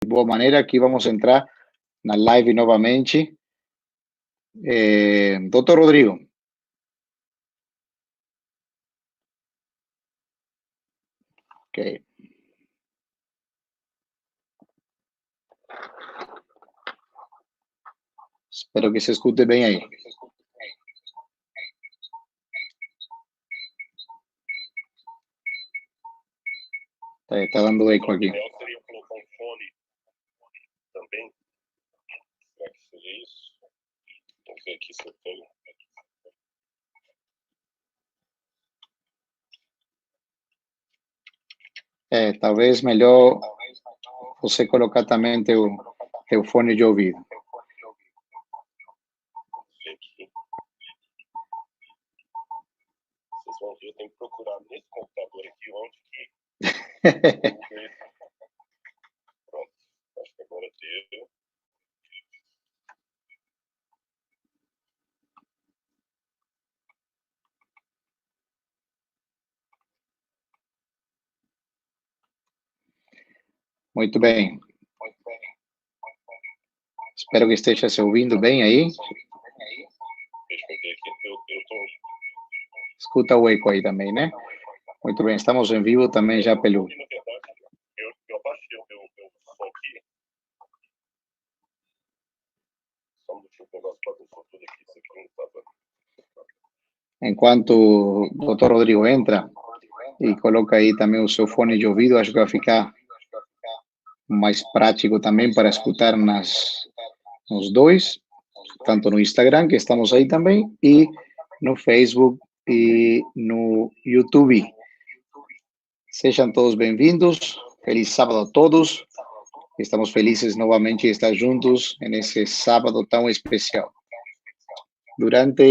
boa maneira. Aqui vamos entrar na live novamente. Doutor Rodrigo. Ok. Espero que se escute bem aí. Tá dando eco aqui. Eu seria colocar um fone também. Será que seria isso? Vamos ver aqui se eu tenho. Talvez melhor você colocar também teu fone de ouvido. Aqui. Vocês vão ver, eu tenho que procurar nesse computador aqui onde que. Pronto, acho que agora deu. Muito bem. Espero que esteja se ouvindo bem aí. Deixa eu ver aqui. Eu tô... Escuta o eco aí também, né? Muito bem, estamos em vivo também já pelo... Na verdade, eu abaixei o meu som aqui. Só um negócio bagunçou tudo aqui. Isso aqui não estava... Enquanto o doutor Rodrigo entra e coloca aí também o seu fone de ouvido, acho que vai ficar mais prático também para escutar nos dois, tanto no Instagram, que estamos aí também, e no Facebook e no YouTube. Sejam todos bem-vindos. Feliz sábado a todos. Estamos felizes novamente de estar juntos nesse sábado tão especial. Durante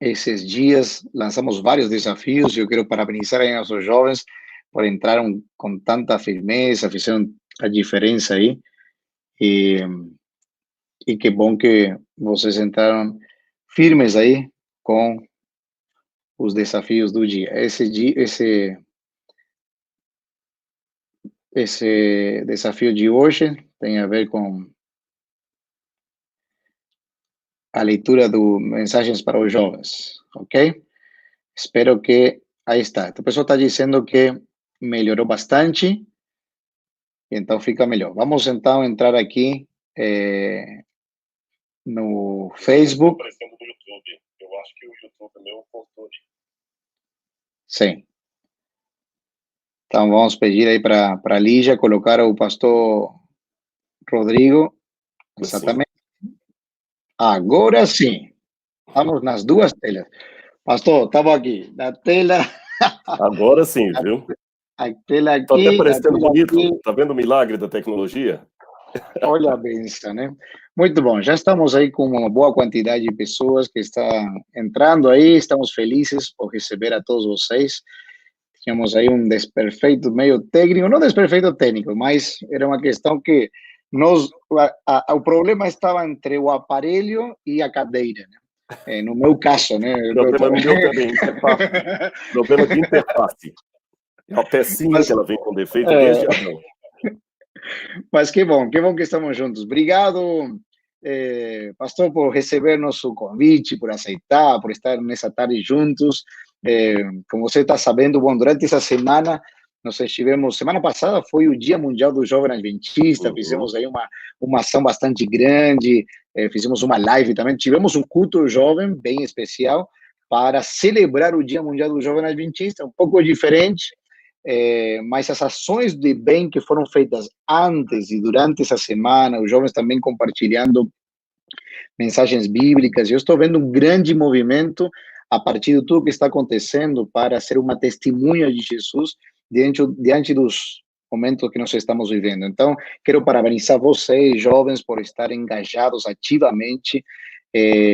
esses dias, lançamos vários desafios e eu quero parabenizar a nossos jovens por entrar com tanta firmeza, fizeram a diferença aí. E que bom que vocês entraram firmes aí com os desafios do dia. Esse desafio de hoje tem a ver com a leitura do Mensagens para os Jovens, ok? Espero que... Aí está. A pessoa está dizendo que melhorou bastante, então fica melhor. Vamos então entrar aqui no Facebook. Aparecendo no YouTube. Eu acho que o YouTube meu cortou ali. Sim. Então vamos pedir aí para a Lígia colocar o pastor Rodrigo. Exatamente. Agora sim. Estamos nas duas telas. Pastor, estamos aqui. Na tela. Agora sim, viu? A tela aqui. Está até parecendo bonito. Está vendo o milagre da tecnologia? Olha a benção, né? Muito bom. Já estamos aí com uma boa quantidade de pessoas que estão entrando aí. Estamos felizes por receber a todos vocês. Tínhamos aí um desperfeito meio técnico, não desperfeito técnico, mas era uma questão que o problema estava entre o aparelho e a cadeira, né? No meu caso, né? Problema meu também, interface. Problema de interface. É uma pecinha que ela vem com defeito desde Adão. Mas que bom que estamos juntos. Obrigado, pastor, por receber nosso convite, por aceitar, por estar nessa tarde juntos. Como você está sabendo, bom, durante essa semana, nós estivemos... Semana passada foi o Dia Mundial do Jovem Adventista, fizemos aí uma ação bastante grande, fizemos uma live também, tivemos um culto jovem bem especial para celebrar o Dia Mundial do Jovem Adventista, um pouco diferente, mas as ações de bem que foram feitas antes e durante essa semana, os jovens também compartilhando mensagens bíblicas, eu estou vendo um grande movimento a partir de tudo que está acontecendo para ser uma testemunha de Jesus diante dos momentos que nós estamos vivendo. Então, quero parabenizar vocês, jovens, por estarem engajados ativamente,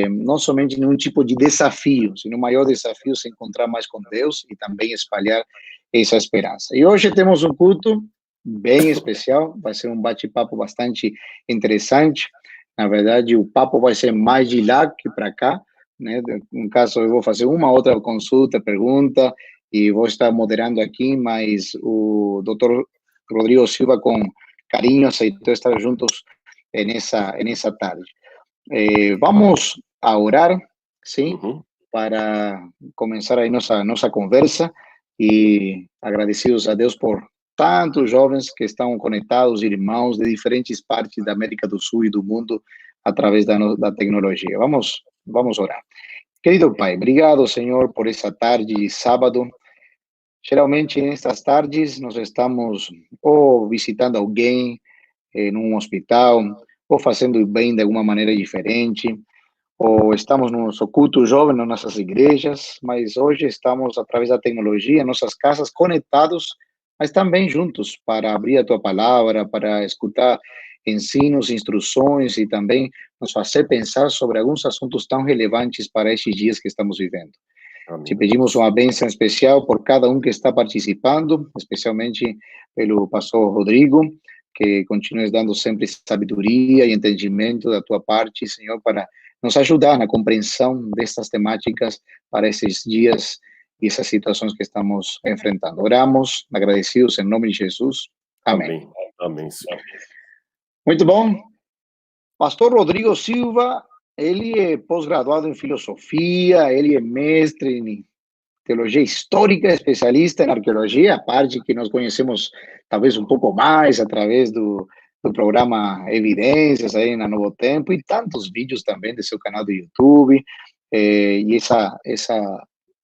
não somente em um tipo de desafio, sino o maior desafio é se encontrar mais com Deus e também espalhar essa esperança. E hoje temos um culto bem especial, vai ser um bate-papo bastante interessante. Na verdade, o papo vai ser mais de lá que para cá, né? No caso, eu vou fazer uma outra consulta, pergunta, e vou estar moderando aqui, mas o doutor Rodrigo Silva, com carinho, aceitou estar juntos nessa tarde. Vamos a orar, sim, para começar aí nossa conversa, e agradecidos a Deus por tantos jovens que estão conectados, irmãos de diferentes partes da América do Sul e do mundo, através da tecnologia. Vamos orar. Querido Pai, obrigado, Senhor, por essa tarde de sábado. Geralmente, nestas tardes, nós estamos ou visitando alguém em um hospital, ou fazendo bem de alguma maneira diferente, ou estamos no nosso culto jovem, nas nossas igrejas, mas hoje estamos, através da tecnologia, em nossas casas, conectados, mas também juntos, para abrir a Tua Palavra, para escutar ensinos, instruções, e também nos fazer pensar sobre alguns assuntos tão relevantes para estes dias que estamos vivendo. Amém. Te pedimos uma bênção especial por cada que está participando, especialmente pelo pastor Rodrigo, que continues dando sempre sabedoria e entendimento da tua parte, Senhor, para nos ajudar na compreensão destas temáticas para esses dias e essas situações que estamos enfrentando. Oramos, agradecidos em nome de Jesus. Amém. Amém, Senhor. Muito bom. Pastor Rodrigo Silva, ele é pós-graduado em filosofia, ele é mestre em teologia histórica, especialista em arqueologia, a parte que nós conhecemos talvez um pouco mais através do programa Evidências aí na Novo Tempo, e tantos vídeos também do seu canal do YouTube, e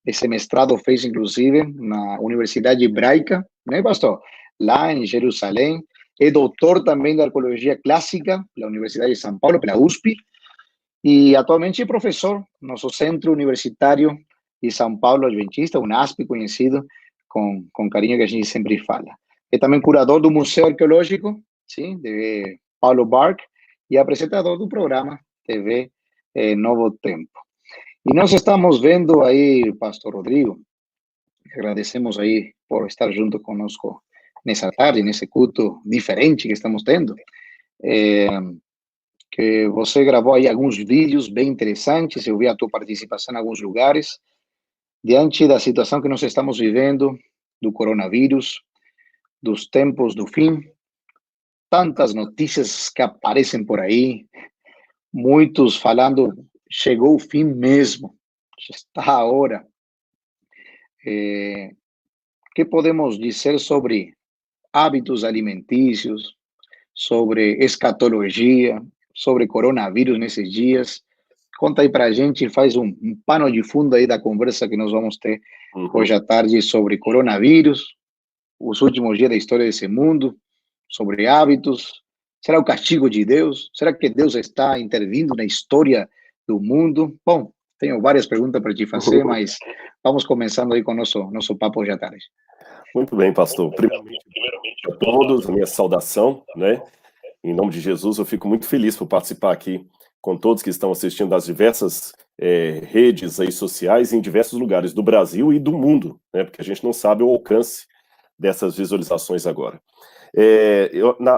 esse mestrado fez inclusive na Universidade Hebraica, né, pastor? Lá em Jerusalém. É doutor também da arqueologia clássica pela Universidade de São Paulo, pela USP, e atualmente é professor no nosso Centro Universitário de São Paulo Adventista, UNASP, conhecido com carinho, que a gente sempre fala. É também curador do Museu Arqueológico, sim, de Paulo Bark, e apresentador do programa TV Novo Tempo. E nós estamos vendo aí, pastor Rodrigo, agradecemos aí por estar junto conosco nessa tarde, nesse culto diferente que estamos tendo, que você gravou aí alguns vídeos bem interessantes, eu vi a tua participação em alguns lugares, diante da situação que nós estamos vivendo, do coronavírus, dos tempos do fim, tantas notícias que aparecem por aí, muitos falando, chegou o fim mesmo, já está a hora. Que podemos dizer sobre hábitos alimentícios, sobre escatologia, sobre coronavírus nesses dias? Conta aí para a gente, faz um pano de fundo aí da conversa que nós vamos ter hoje à tarde sobre coronavírus, os últimos dias da história desse mundo, sobre hábitos. Será o castigo de Deus? Será que Deus está intervindo na história do mundo? Bom, tenho várias perguntas para te fazer, mas vamos começando aí com o nosso papo hoje à tarde. Muito bem, pastor. Primeiramente a todos, a minha saudação, né? Em nome de Jesus, eu fico muito feliz por participar aqui com todos que estão assistindo das diversas redes aí sociais em diversos lugares do Brasil e do mundo, né? Porque a gente não sabe o alcance dessas visualizações agora.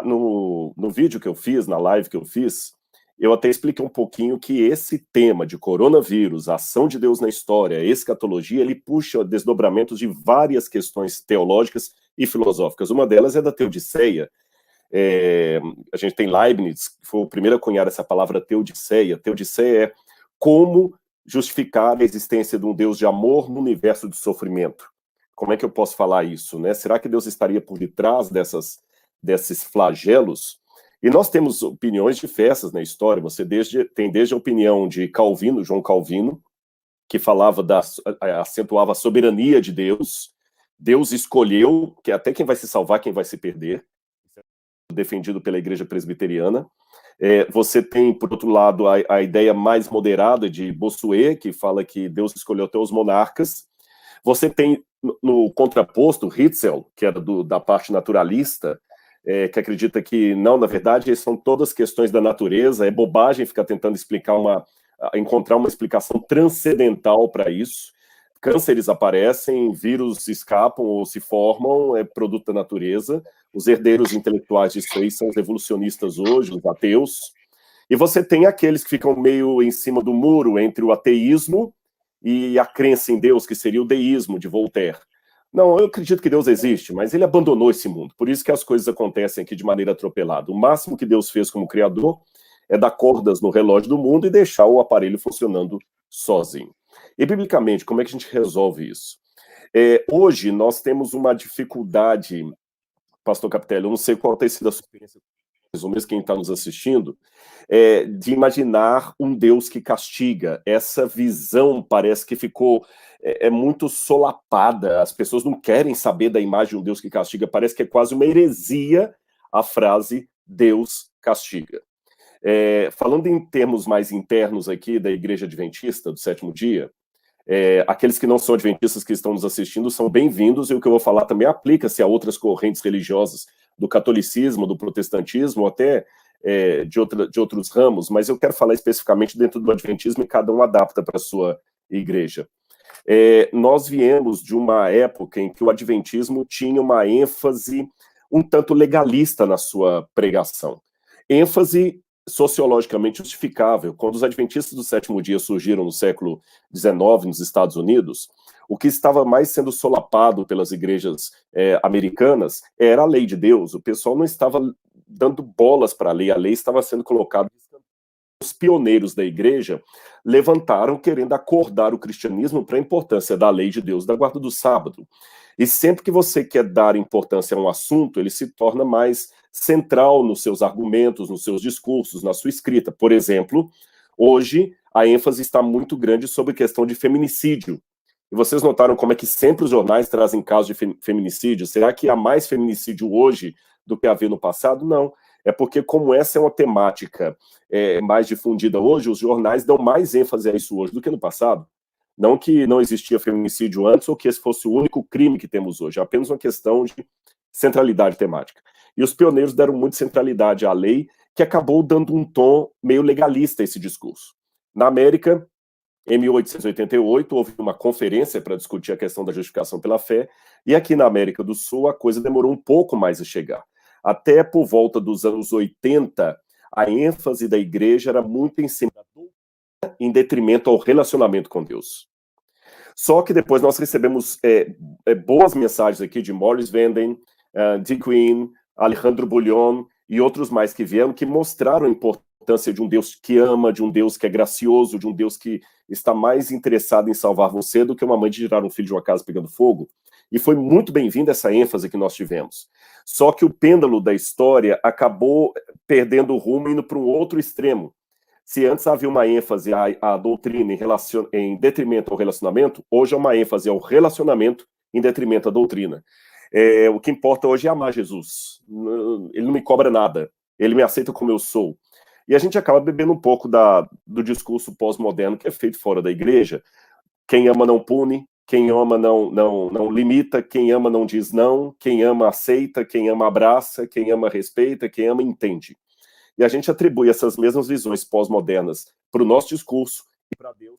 No vídeo que eu fiz, na live que eu fiz, eu até expliquei um pouquinho que esse tema de coronavírus, a ação de Deus na história, a escatologia, ele puxa desdobramentos de várias questões teológicas e filosóficas. Uma delas é da teodiceia. A gente tem Leibniz, que foi o primeiro a cunhar essa palavra teodiceia. Teodiceia é como justificar a existência de um Deus de amor no universo de sofrimento. Como é que eu posso falar isso, né? Será que Deus estaria por detrás desses flagelos? E nós temos opiniões diversas na história. Você tem desde a opinião de Calvino, João Calvino, que falava acentuava a soberania de Deus. Deus escolheu que até quem vai se salvar, quem vai se perder. Defendido pela Igreja Presbiteriana. Você tem, por outro lado, a ideia mais moderada de Bossuet, que fala que Deus escolheu até os monarcas. Você tem, no contraposto, Ritzel, que era da parte naturalista, que acredita que, não, na verdade, são todas questões da natureza, é bobagem ficar tentando encontrar uma explicação transcendental para isso. Cânceres aparecem, vírus escapam ou se formam, é produto da natureza. Os herdeiros intelectuais disso aí são os evolucionistas hoje, os ateus. E você tem aqueles que ficam meio em cima do muro entre o ateísmo e a crença em Deus, que seria o deísmo de Voltaire. Não, eu acredito que Deus existe, mas ele abandonou esse mundo. Por isso que as coisas acontecem aqui de maneira atropelada. O máximo que Deus fez como criador é dar cordas no relógio do mundo e deixar o aparelho funcionando sozinho. E, biblicamente, como é que a gente resolve isso? Hoje, nós temos uma dificuldade, Pastor Capitelli, eu não sei qual tem sido a sua experiência, ou mesmo quem está nos assistindo, de imaginar um Deus que castiga. Essa visão parece que ficou muito solapada. As pessoas não querem saber da imagem de um Deus que castiga. Parece que é quase uma heresia a frase Deus castiga. Falando em termos mais internos aqui da Igreja Adventista do Sétimo Dia, aqueles que não são adventistas que estão nos assistindo são bem-vindos, e o que eu vou falar também aplica-se a outras correntes religiosas do catolicismo, do protestantismo, até de outros ramos, mas eu quero falar especificamente dentro do adventismo e cada um adapta para a sua igreja. Nós viemos de uma época em que o adventismo tinha uma ênfase um tanto legalista na sua pregação. ênfase sociologicamente justificável. Quando os adventistas do sétimo dia surgiram no século XIX nos Estados Unidos, o que estava mais sendo solapado pelas igrejas americanas era a lei de Deus. O pessoal não estava dando bolas para a lei estava sendo colocada. Os pioneiros da igreja levantaram querendo acordar o cristianismo para a importância da lei de Deus, da guarda do sábado. E sempre que você quer dar importância a um assunto, ele se torna mais central nos seus argumentos, nos seus discursos, na sua escrita. Por exemplo, hoje a ênfase está muito grande sobre a questão de feminicídio. E vocês notaram como é que sempre os jornais trazem casos de feminicídio? Será que há mais feminicídio hoje do que havia no passado? Não. É porque, como essa é uma temática mais difundida hoje, os jornais dão mais ênfase a isso hoje do que no passado. Não que não existia feminicídio antes ou que esse fosse o único crime que temos hoje, é apenas uma questão de centralidade temática. E os pioneiros deram muita centralidade à lei, que acabou dando um tom meio legalista a esse discurso. Na América, em 1888, houve uma conferência para discutir a questão da justificação pela fé, e aqui na América do Sul a coisa demorou um pouco mais a chegar. Até por volta dos anos 80, a ênfase da igreja era muito em cima da doutrina, em detrimento ao relacionamento com Deus. Só que depois nós recebemos boas mensagens aqui de Morris Vanden, D. Queen, Alejandro Bullion e outros mais que vieram, que mostraram a importância de um Deus que ama, de um Deus que é gracioso, de um Deus que está mais interessado em salvar você do que uma mãe de tirar um filho de uma casa pegando fogo. E foi muito bem-vinda essa ênfase que nós tivemos. Só que o pêndulo da história acabou perdendo o rumo, indo para um outro extremo. Se antes havia uma ênfase à doutrina em detrimento ao relacionamento, hoje é uma ênfase ao relacionamento em detrimento à doutrina. O que importa hoje é amar Jesus. Ele não me cobra nada. Ele me aceita como eu sou. E a gente acaba bebendo um pouco do discurso pós-moderno que é feito fora da igreja. Quem ama não pune, quem ama não limita, quem ama não diz não, quem ama aceita, quem ama abraça, quem ama respeita, quem ama entende. E a gente atribui essas mesmas visões pós-modernas para o nosso discurso e para Deus.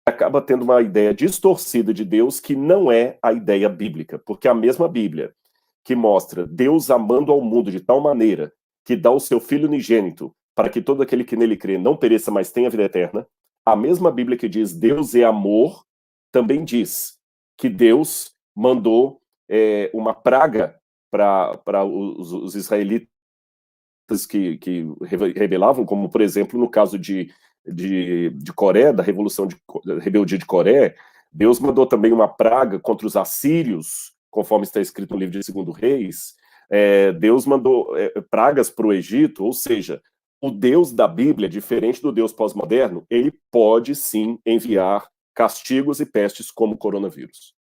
Acaba tendo uma ideia distorcida de Deus que não é a ideia bíblica, porque a mesma Bíblia que mostra Deus amando ao mundo de tal maneira que dá o seu Filho unigênito para que todo aquele que nele crê não pereça, mas tenha vida eterna, a mesma Bíblia que diz Deus é amor, também diz que Deus mandou uma praga para os israelitas que rebelavam, como, por exemplo, no caso de Coré, da rebeldia de Coré, Deus mandou também uma praga contra os assírios, conforme está escrito no livro de 2 Reis. Deus mandou pragas para o Egito, ou seja, o Deus da Bíblia, diferente do Deus pós-moderno, ele pode sim enviar castigos e pestes como o coronavírus.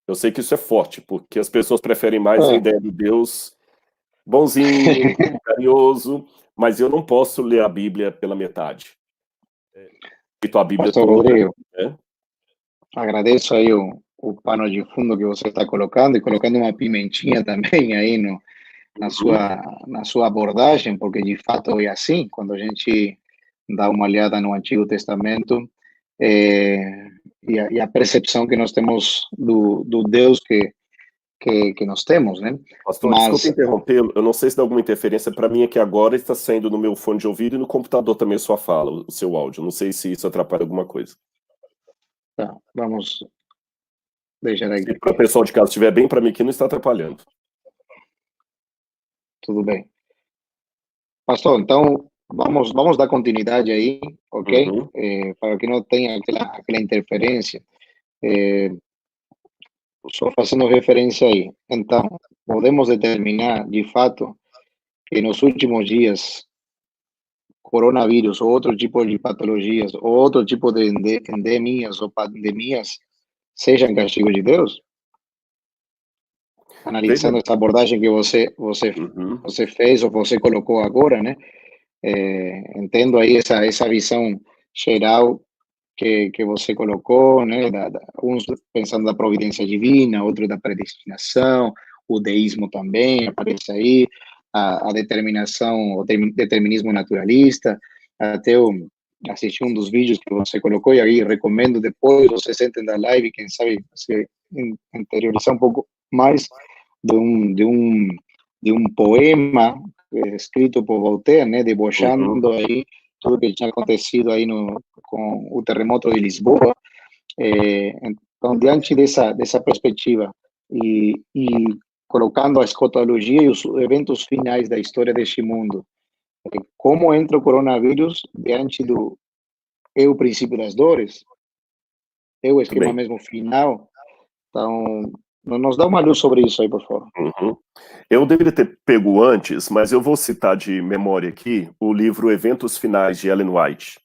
Eu sei que isso é forte, porque as pessoas preferem mais a ideia de Deus bonzinho, carinhoso, mas eu não posso ler a Bíblia pela metade. A Bíblia Pastor toda, Rodrigo, agradeço aí o pano de fundo que você está colocando e colocando uma pimentinha também aí na sua abordagem, porque de fato é assim, quando a gente dá uma olhada no Antigo Testamento, e a percepção que nós temos do Deus que nós temos, né? Pastor, desculpa interrompê-lo, eu não sei se dá alguma interferência, para mim aqui agora está saindo no meu fone de ouvido e no computador também a sua fala, o seu áudio, não sei se isso atrapalha alguma coisa. Tá, vamos deixar aqui. Se para o pessoal de casa estiver bem, para mim aqui não está atrapalhando. Tudo bem. Pastor, então vamos dar continuidade aí, ok? Uhum. Para que não tenha aquela interferência. Só fazendo referência aí. Então, podemos determinar, de fato, que nos últimos dias, coronavírus ou outro tipo de patologias, ou outro tipo de endemias ou pandemias, sejam castigo de Deus? Veja. Analisando essa abordagem que Uhum. você fez ou você colocou agora, né? Entendo aí essa visão geral que você colocou, né? Uns pensando na providência divina, outros da predestinação, o deísmo também aparece aí, a determinação, o determinismo naturalista, até eu assisti um dos vídeos que você colocou e aí recomendo depois, vocês sentem da live, quem sabe se interiorizar um pouco mais de um poema escrito por Voltaire, né, debochando aí tudo que tinha acontecido aí com o terremoto de Lisboa. Então, diante dessa perspectiva e colocando a escatologia e os eventos finais da história deste mundo, como entra o coronavírus diante do o princípio das dores, o Muito esquema bem. mesmo final. Então, nos dá uma luz sobre isso aí, por favor. Uhum. Eu deveria ter pego antes, mas eu vou citar de memória aqui o livro Eventos Finais de Ellen White.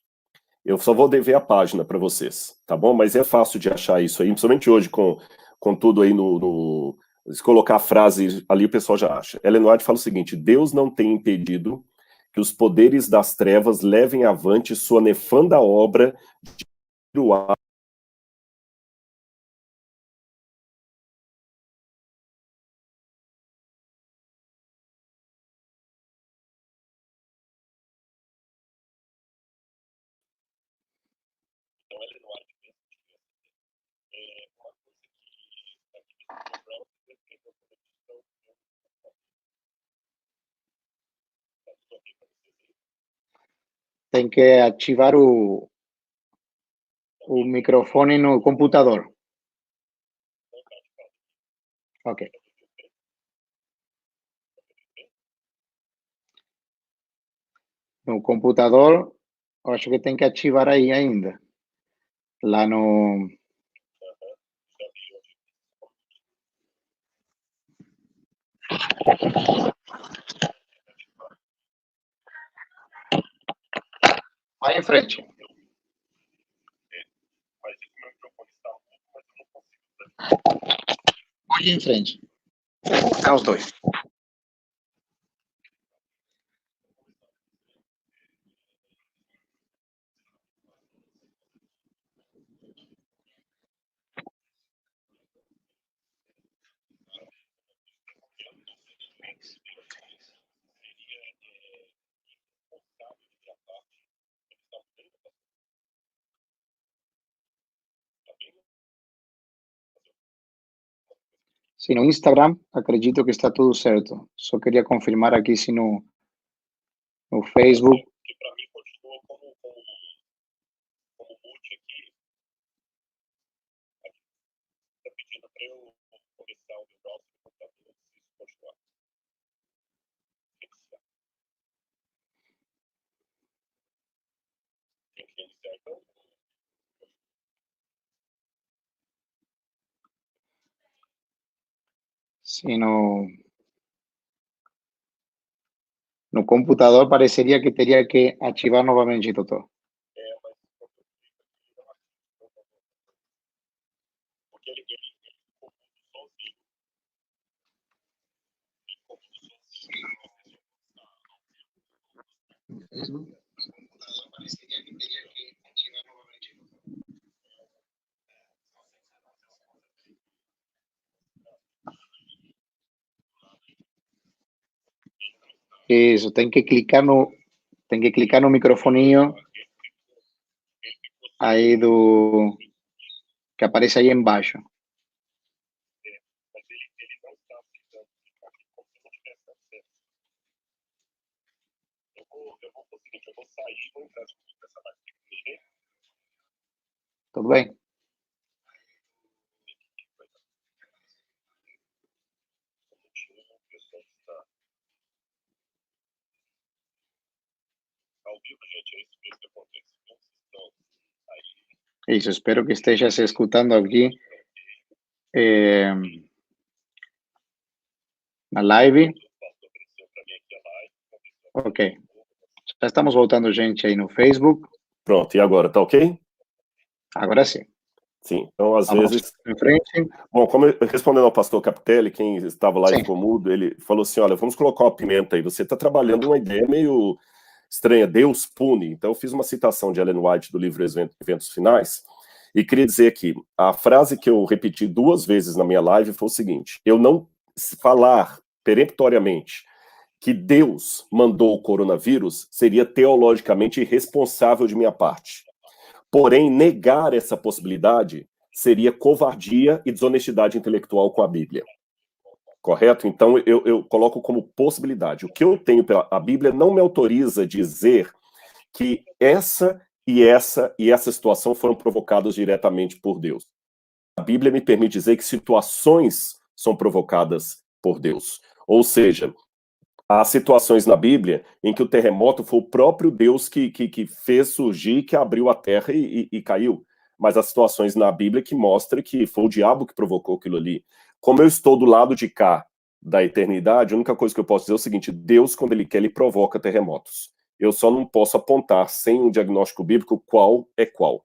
Eu só vou dever a página para vocês, tá bom? Mas é fácil de achar isso aí, principalmente hoje com tudo aí se colocar a frase ali, o pessoal já acha. Ellen White fala o seguinte: Deus não tem impedido que os poderes das trevas levem avante sua nefanda obra de doar. Então, ela não acha mesmo que uma coisa que está aqui nesse programa, você tem que ter uma conexão está tudo aqui para vocês aí. Tem que ativar o microfone no computador. Ok. No computador, eu acho que tem que ativar aí ainda. Lá no. Vai em frente. Mas esse meu microfone está louco, mas eu não consigo. Pode ir em frente. É os dois. Se no Instagram, acredito que está tudo certo. Só queria confirmar aqui se no Facebook. Que para mim continua como mute aqui. Está pedindo para eu começar o meu browser no computador, se isso continuar. Tem que iniciar então. Se no computador pareceria que teria que ativar novamente, doutor. Mas porque ele ficou sozinho. Isso, tem que clicar no microfoninho aí que aparece aí embaixo. Mas ele não está precisando ficar aqui como se não tivesse acesso. Eu vou fazer o seguinte, eu vou sair e vou entrar nessa máquina. Tudo bem? está. Ao vivo, gente, é isso mesmo que acontece. Então, vocês estão aí. Isso, espero que esteja se escutando aqui na live. Ok. Já estamos voltando gente aí no Facebook. Pronto, e agora, tá ok? Agora sim. Sim, então às Vamos vezes... em frente. Bom, respondendo ao pastor Capitelli, quem estava lá e Sim. ficou mudo, ele falou assim, olha, vamos colocar uma pimenta aí, você está trabalhando uma ideia meio estranha, Deus pune. Então eu fiz uma citação de Ellen White do livro Eventos Finais, e queria dizer que a frase que eu repeti 2 vezes na minha live foi o seguinte, eu não falar peremptoriamente que Deus mandou o coronavírus seria teologicamente irresponsável de minha parte. Porém, negar essa possibilidade seria covardia e desonestidade intelectual com a Bíblia. Correto? Então, eu coloco como possibilidade. O que eu tenho a Bíblia não me autoriza a dizer que essa situação foram provocadas diretamente por Deus. A Bíblia me permite dizer que situações são provocadas por Deus. Ou seja, há situações na Bíblia em que o terremoto foi o próprio Deus que fez surgir, que abriu a terra e caiu. Mas há situações na Bíblia que mostram que foi o diabo que provocou aquilo ali. Como eu estou do lado de cá da eternidade, a única coisa que eu posso dizer é o seguinte, Deus, quando ele quer, ele provoca terremotos. Eu só não posso apontar, sem um diagnóstico bíblico, qual é qual.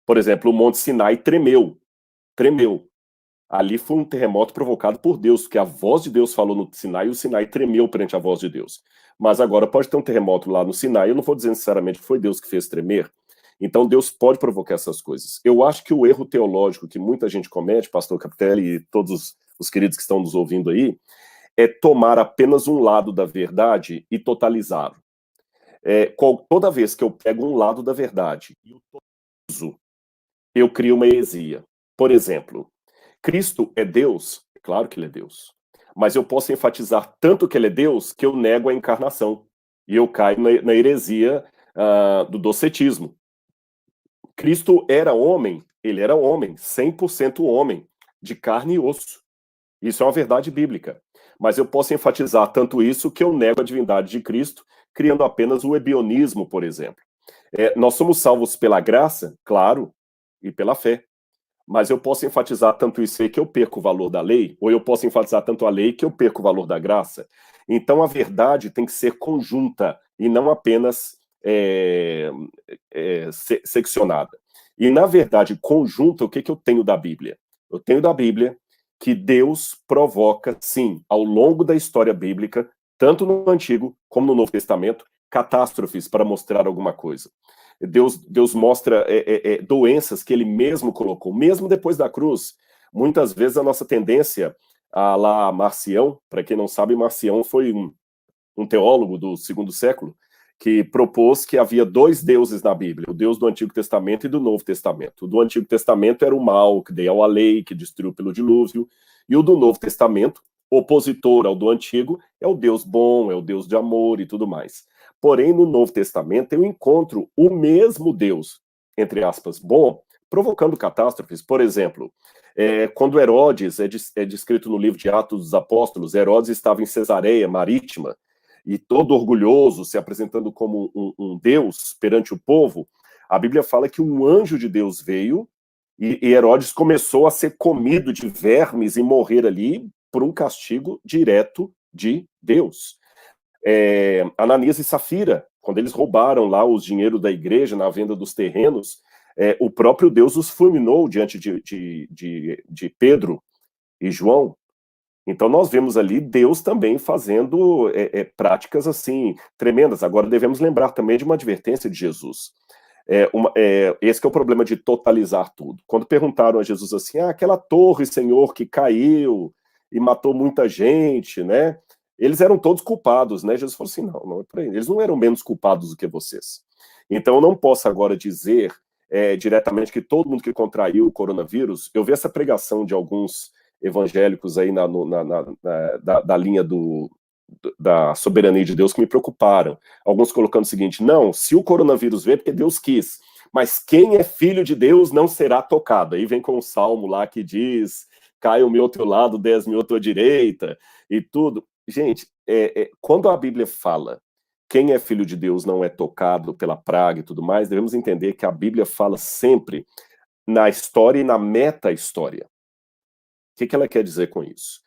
Por exemplo, o Monte Sinai tremeu. Ali foi um terremoto provocado por Deus, porque a voz de Deus falou no Sinai e o Sinai tremeu perante a voz de Deus. Mas agora pode ter um terremoto lá no Sinai, eu não vou dizer necessariamente que foi Deus que fez tremer. Então Deus pode provocar essas coisas. Eu acho que o erro teológico que muita gente comete, pastor Capitelli e todos os queridos que estão nos ouvindo aí, é tomar apenas um lado da verdade e totalizá-lo. Toda vez que eu pego um lado da verdade e o totalizo, eu crio uma heresia. Por exemplo, Cristo é Deus? Claro que ele é Deus. Mas eu posso enfatizar tanto que ele é Deus que eu nego a encarnação. E eu caio na heresia do docetismo. Cristo era homem, ele era homem, 100% homem, de carne e osso. Isso é uma verdade bíblica. Mas eu posso enfatizar tanto isso que eu nego a divindade de Cristo, criando apenas o ebionismo, por exemplo. Nós somos salvos pela graça, claro, e pela fé. Mas eu posso enfatizar tanto isso aí que eu perco o valor da lei, ou eu posso enfatizar tanto a lei que eu perco o valor da graça. Então a verdade tem que ser conjunta e não apenas seccionada. E na verdade conjunta, o que eu tenho da Bíblia? Eu tenho da Bíblia que Deus provoca, sim, ao longo da história bíblica, tanto no Antigo como no Novo Testamento, catástrofes para mostrar alguma coisa. Deus mostra doenças que ele mesmo colocou, mesmo depois da cruz. Muitas vezes a nossa tendência a lá Marcião, para quem não sabe, Marcião foi um teólogo do 2º século, que propôs que havia 2 deuses na Bíblia, o Deus do Antigo Testamento e do Novo Testamento. O do Antigo Testamento era o mal, que deu a lei, que destruiu pelo dilúvio, e o do Novo Testamento, opositor ao do Antigo, é o Deus bom, é o Deus de amor e tudo mais. Porém, no Novo Testamento, eu encontro o mesmo Deus, entre aspas, bom, provocando catástrofes. Por exemplo, quando Herodes, é descrito no livro de Atos dos Apóstolos, Herodes estava em Cesareia Marítima, e todo orgulhoso, se apresentando como um Deus perante o povo, a Bíblia fala que um anjo de Deus veio e Herodes começou a ser comido de vermes e morrer ali por um castigo direto de Deus. Ananias e Safira, quando eles roubaram lá os dinheiro da igreja na venda dos terrenos, o próprio Deus os fulminou diante de Pedro e João. Então nós vemos ali Deus também fazendo práticas assim tremendas. Agora devemos lembrar também de uma advertência de Jesus. Esse que é o problema de totalizar tudo. Quando perguntaram a Jesus assim, aquela torre, Senhor, que caiu e matou muita gente, né? Eles eram todos culpados, né? Jesus falou assim, não é por aí. Eles não eram menos culpados do que vocês. Então eu não posso agora dizer diretamente que todo mundo que contraiu o coronavírus, eu vi essa pregação de alguns evangélicos aí da linha da soberania de Deus que me preocuparam. Alguns colocando o seguinte, não, se o coronavírus veio é porque Deus quis, mas quem é filho de Deus não será tocado. Aí vem com um salmo lá que diz, cai o meu ao teu lado, 10 mil à tua direita, e tudo. Gente, quando a Bíblia fala quem é filho de Deus não é tocado pela praga e tudo mais, devemos entender que a Bíblia fala sempre na história e na meta-história. O que ela quer dizer com isso?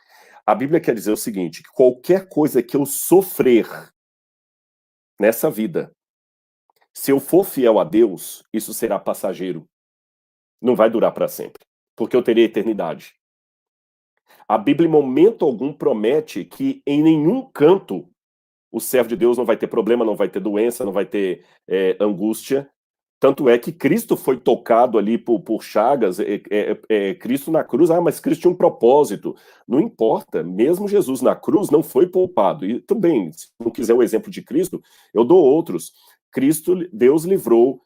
A Bíblia quer dizer o seguinte, que qualquer coisa que eu sofrer nessa vida, se eu for fiel a Deus, isso será passageiro. Não vai durar para sempre, porque eu terei eternidade. A Bíblia, em momento algum, promete que em nenhum canto o servo de Deus não vai ter problema, não vai ter doença, não vai ter angústia. Tanto é que Cristo foi tocado ali por chagas, Cristo na cruz, mas Cristo tinha um propósito. Não importa, mesmo Jesus na cruz não foi poupado. E também, se não quiser o exemplo de Cristo, eu dou outros. Deus livrou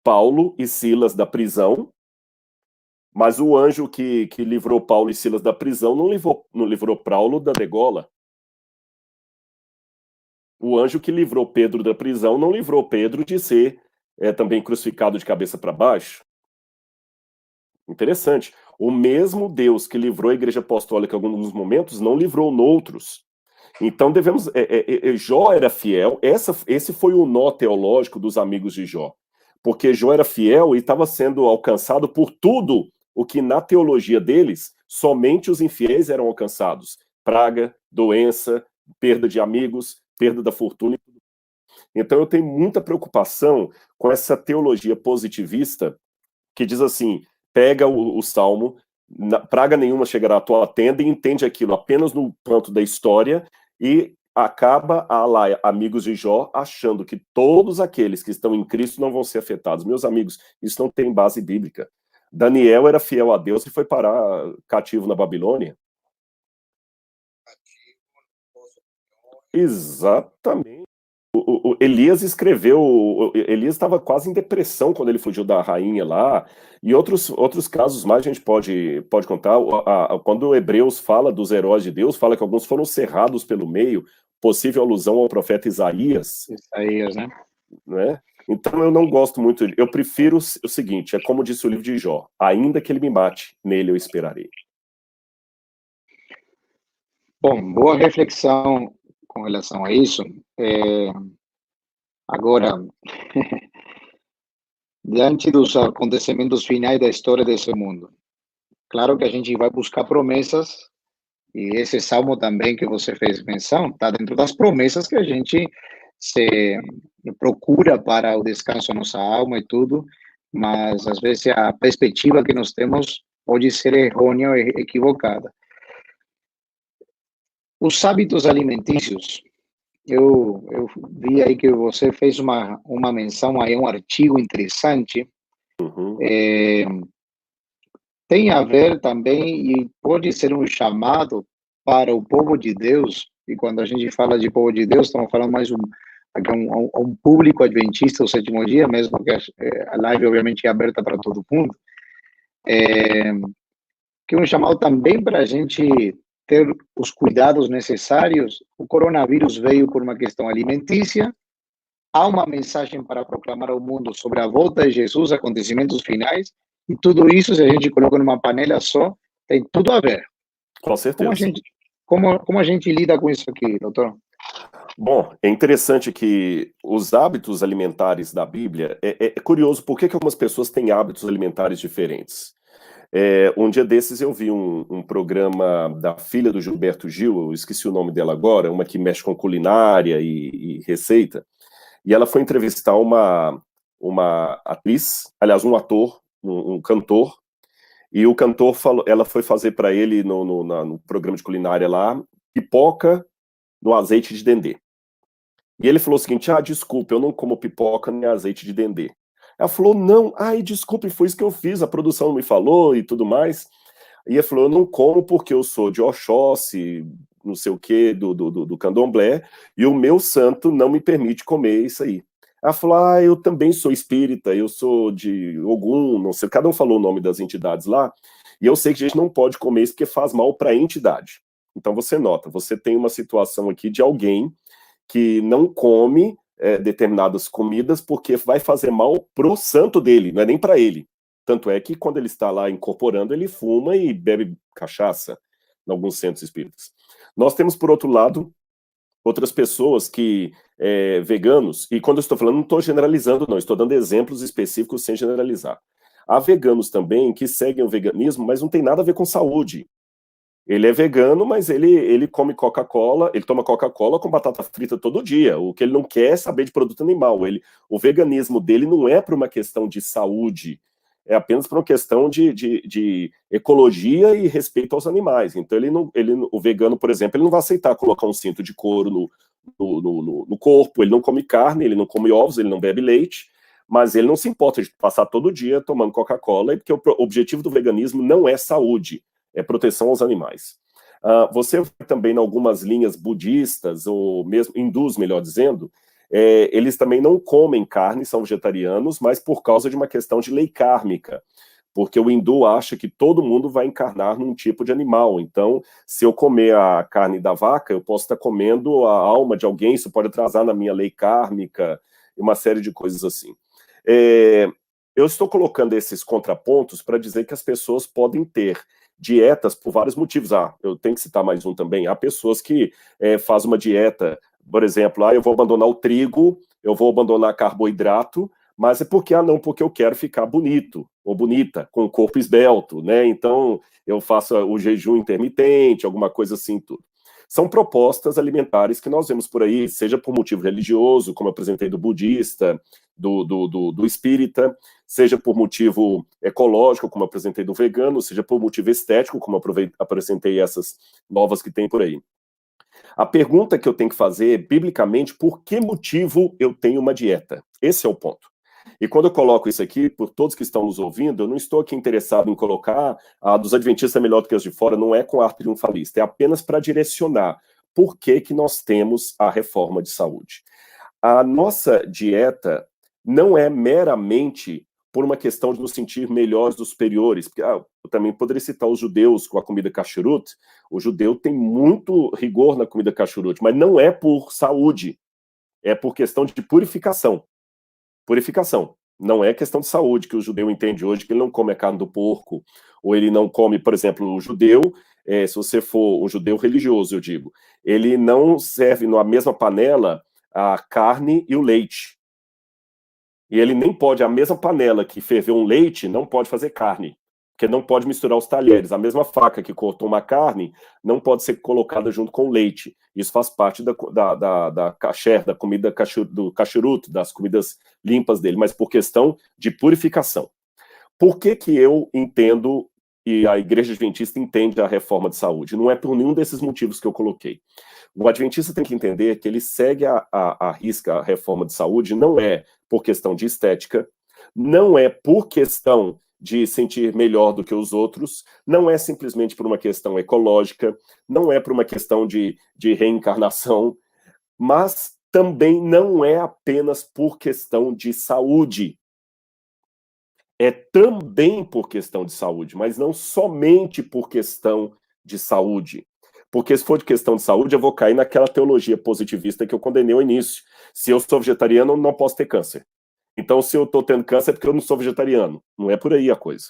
Paulo e Silas da prisão, mas o anjo que livrou Paulo e Silas da prisão não livrou Paulo da degola. O anjo que livrou Pedro da prisão não livrou Pedro de ser também crucificado de cabeça para baixo. Interessante. O mesmo Deus que livrou a Igreja Apostólica em alguns momentos não livrou noutros. Então devemos. Jó era fiel. Esse foi o nó teológico dos amigos de Jó. Porque Jó era fiel e estava sendo alcançado por tudo o que na teologia deles somente os infiéis eram alcançados: praga, doença, perda de amigos, perda da fortuna. Então eu tenho muita preocupação com essa teologia positivista que diz assim, pega o Salmo, praga nenhuma chegará à tua tenda e entende aquilo apenas no ponto da história e acaba lá, amigos de Jó, achando que todos aqueles que estão em Cristo não vão ser afetados. Meus amigos, isso não tem base bíblica. Daniel era fiel a Deus e foi parar cativo na Babilônia. Exatamente. O Elias escreveu, Elias estava quase em depressão quando ele fugiu da rainha lá, e outros casos mais a gente pode contar. Quando o Hebreus fala dos heróis de Deus, fala que alguns foram cerrados pelo meio, possível alusão ao profeta Isaías. Isaías, né? Então eu não gosto muito, eu prefiro o seguinte, é como disse o livro de Jó, ainda que ele me mate, nele eu esperarei. Bom, boa reflexão com relação a isso. Agora, diante dos acontecimentos finais da história desse mundo, claro que a gente vai buscar promessas, e esse salmo também que você fez menção, está dentro das promessas que a gente se procura para o descanso da nossa alma e tudo, mas às vezes a perspectiva que nós temos pode ser errônea ou equivocada. Os hábitos alimentícios, eu vi aí que você fez uma menção aí, um artigo interessante, tem a ver também, e pode ser um chamado para o povo de Deus, e quando a gente fala de povo de Deus, estamos falando mais um público adventista do sétimo dia, mesmo que a live obviamente é aberta para todo mundo, que é um chamado também para a gente ter os cuidados necessários. O coronavírus veio por uma questão alimentícia, há uma mensagem para proclamar ao mundo sobre a volta de Jesus, acontecimentos finais, e tudo isso, se a gente coloca numa panela só, tem tudo a ver. Com certeza. Como a gente lida com isso aqui, doutor? Bom, é interessante que os hábitos alimentares da Bíblia, é curioso, por que algumas pessoas têm hábitos alimentares diferentes? Um dia desses eu vi um programa da filha do Gilberto Gil, eu esqueci o nome dela agora, uma que mexe com culinária e receita, e ela foi entrevistar uma atriz, aliás, um ator, um cantor, e o cantor falou, ela foi fazer para ele no programa de culinária lá, pipoca no azeite de dendê. E ele falou o seguinte, desculpa, eu não como pipoca nem azeite de dendê. Ela falou, não, desculpe, foi isso que eu fiz, a produção me falou e tudo mais. E ele falou, eu não como porque eu sou de Oxóssi, não sei o que, do candomblé, e o meu santo não me permite comer isso aí. Ela falou, eu também sou espírita, eu sou de Ogum, não sei, cada um falou o nome das entidades lá, e eu sei que a gente não pode comer isso porque faz mal para a entidade. Então você nota, você tem uma situação aqui de alguém que não come determinadas comidas porque vai fazer mal pro santo dele, não é nem para ele. Tanto é que quando ele está lá incorporando, ele fuma e bebe cachaça. em alguns centros espíritas. Nós temos, por outro lado, outras pessoas que, veganos, e quando eu estou falando, não estou generalizando, não, estou dando exemplos específicos sem generalizar. Há veganos também que seguem o veganismo, mas não tem nada a ver com saúde. Ele é vegano, mas ele come Coca-Cola, ele toma Coca-Cola com batata frita todo dia. O que ele não quer é saber de produto animal. O veganismo dele não é por uma questão de saúde, é apenas por uma questão de ecologia e respeito aos animais. Então, o vegano, por exemplo, ele não vai aceitar colocar um cinto de couro no corpo, ele não come carne, ele não come ovos, ele não bebe leite, mas ele não se importa de passar todo dia tomando Coca-Cola, porque o objetivo do veganismo não é saúde, é proteção aos animais. Você vai também em algumas linhas budistas, ou mesmo hindus, melhor dizendo, eles também não comem carne, são vegetarianos, mas por causa de uma questão de lei kármica, porque o hindu acha que todo mundo vai encarnar num tipo de animal. Então, se eu comer a carne da vaca, eu posso estar comendo a alma de alguém, isso pode atrasar na minha lei kármica, e uma série de coisas assim. Eu estou colocando esses contrapontos para dizer que as pessoas podem ter dietas por vários motivos. Eu tenho que citar mais um também. Há pessoas que fazem uma dieta, por exemplo, eu vou abandonar o trigo, eu vou abandonar carboidrato, mas é porque, porque eu quero ficar bonito, ou bonita, com o corpo esbelto, né? Então, eu faço o jejum intermitente, alguma coisa assim, tudo. São propostas alimentares que nós vemos por aí, seja por motivo religioso, como eu apresentei do budista, do espírita, seja por motivo ecológico, como eu apresentei do vegano, seja por motivo estético, como eu apresentei essas novas que tem por aí. A pergunta que eu tenho que fazer, biblicamente, por que motivo eu tenho uma dieta? Esse é o ponto. E quando eu coloco isso aqui, por todos que estão nos ouvindo, eu não estou aqui interessado em colocar a dos adventistas é melhor do que as de fora, não é com ar triunfalista, é apenas para direcionar por que nós temos a reforma de saúde. A nossa dieta não é meramente por uma questão de nos sentir melhores ou superiores, porque eu também poderia citar os judeus com a comida kashrut. O judeu tem muito rigor na comida kashrut, mas não é por saúde, é por questão de purificação. Purificação. Não é questão de saúde que o judeu entende hoje, que ele não come a carne do porco, ou ele não come, por exemplo, o judeu, se você for um judeu religioso, eu digo, ele não serve na mesma panela a carne e o leite. E ele nem pode, a mesma panela que ferveu um leite, não pode fazer carne, porque não pode misturar os talheres. A mesma faca que cortou uma carne não pode ser colocada junto com o leite. Isso faz parte da kasher, da comida do kashrut, das comidas limpas dele, mas por questão de purificação. Por que eu entendo, e a Igreja Adventista entende a reforma de saúde? Não é por nenhum desses motivos que eu coloquei. O Adventista tem que entender que ele segue a risca a reforma de saúde, não é por questão de estética, não é por questão de sentir melhor do que os outros, não é simplesmente por uma questão ecológica, não é por uma questão de reencarnação, mas também não é apenas por questão de saúde. É também por questão de saúde, mas não somente por questão de saúde. Porque se for de questão de saúde, eu vou cair naquela teologia positivista que eu condenei ao início. Se eu sou vegetariano, eu não posso ter câncer. Então, se eu estou tendo câncer, é porque eu não sou vegetariano. Não é por aí a coisa.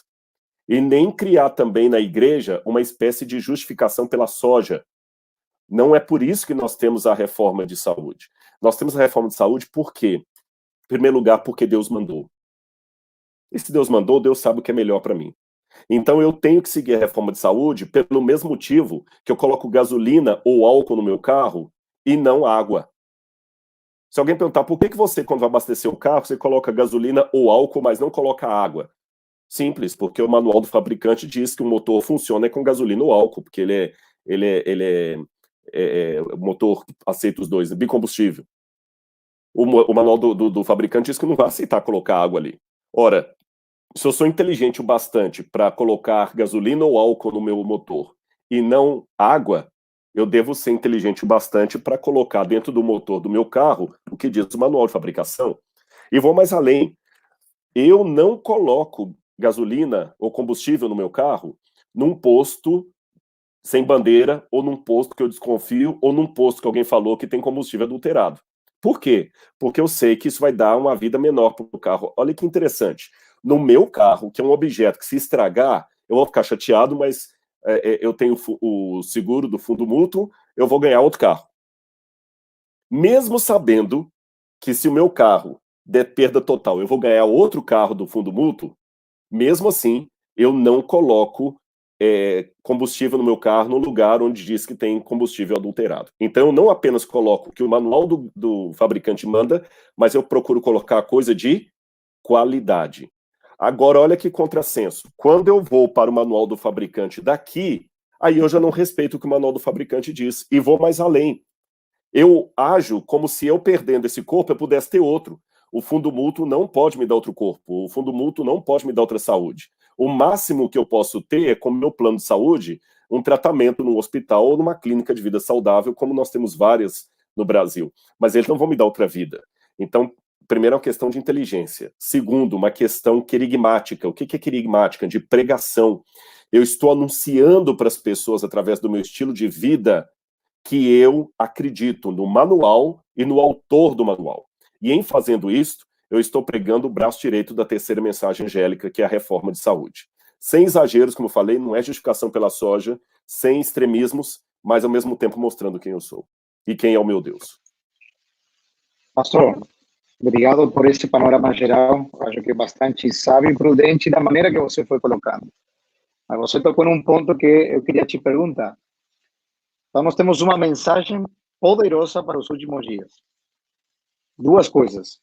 E nem criar também na igreja uma espécie de justificação pela soja. Não é por isso que nós temos a reforma de saúde. Nós temos a reforma de saúde por quê? Em primeiro lugar, porque Deus mandou. E se Deus mandou, Deus sabe o que é melhor para mim. Então eu tenho que seguir a reforma de saúde pelo mesmo motivo que eu coloco gasolina ou álcool no meu carro e não água. Se alguém perguntar por que você, quando vai abastecer o carro, você coloca gasolina ou álcool, mas não coloca água? Simples, porque o manual do fabricante diz que o motor funciona com gasolina ou álcool, porque o motor aceita os dois, é bicombustível. O manual do fabricante diz que não vai aceitar colocar água ali. Ora, se eu sou inteligente o bastante para colocar gasolina ou álcool no meu motor e não água, eu devo ser inteligente o bastante para colocar dentro do motor do meu carro o que diz o manual de fabricação. E vou mais além. Eu não coloco gasolina ou combustível no meu carro num posto sem bandeira, ou num posto que eu desconfio, ou num posto que alguém falou que tem combustível adulterado. Por quê? Porque eu sei que isso vai dar uma vida menor para o carro. Olha que interessante. No meu carro, que é um objeto que se estragar, eu vou ficar chateado, mas eu tenho o seguro do fundo mútuo, eu vou ganhar outro carro. Mesmo sabendo que se o meu carro der perda total, eu vou ganhar outro carro do fundo mútuo, mesmo assim, eu não coloco combustível no meu carro no lugar onde diz que tem combustível adulterado. Então, eu não apenas coloco o que o manual do fabricante manda, mas eu procuro colocar coisa de qualidade. Agora, olha que contrassenso. Quando eu vou para o manual do fabricante daqui, aí eu já não respeito o que o manual do fabricante diz e vou mais além. Eu ajo como se eu perdendo esse corpo eu pudesse ter outro. O fundo mútuo não pode me dar outro corpo. O fundo mútuo não pode me dar outra saúde. O máximo que eu posso ter é, como meu plano de saúde, um tratamento num hospital ou numa clínica de vida saudável, como nós temos várias no Brasil. Mas eles não vão me dar outra vida. Então, primeiro, é uma questão de inteligência. Segundo, uma questão querigmática. O que é querigmática? De pregação. Eu estou anunciando para as pessoas, através do meu estilo de vida, que eu acredito no manual e no autor do manual. E em fazendo isso, eu estou pregando o braço direito da terceira mensagem angélica, que é a reforma de saúde. Sem exageros, como eu falei, não é justificação pela soja, sem extremismos, mas ao mesmo tempo mostrando quem eu sou e quem é o meu Deus. Pastor, obrigado por esse panorama geral. Acho que é bastante sábio e prudente da maneira que você foi colocando. Mas você tocou num ponto que eu queria te perguntar. Então, nós temos uma mensagem poderosa para os últimos dias. Duas coisas.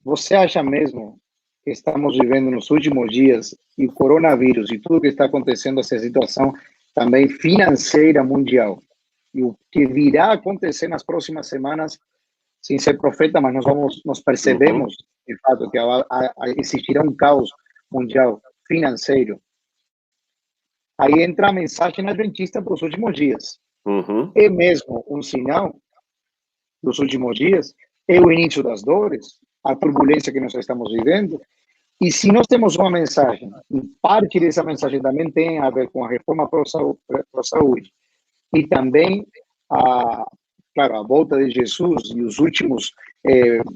Você acha mesmo que estamos vivendo nos últimos dias e o coronavírus e tudo que está acontecendo, essa situação também financeira mundial, e o que virá a acontecer nas próximas semanas, sem ser profeta, mas nós percebemos, de fato, que existirá um caos mundial financeiro. Aí entra a mensagem adventista para os últimos dias. É mesmo um sinal dos últimos dias, é o início das dores, a turbulência que nós estamos vivendo. E se nós temos uma mensagem, e parte dessa mensagem também tem a ver com a reforma para a saúde, e também, claro, a volta de Jesus e os últimos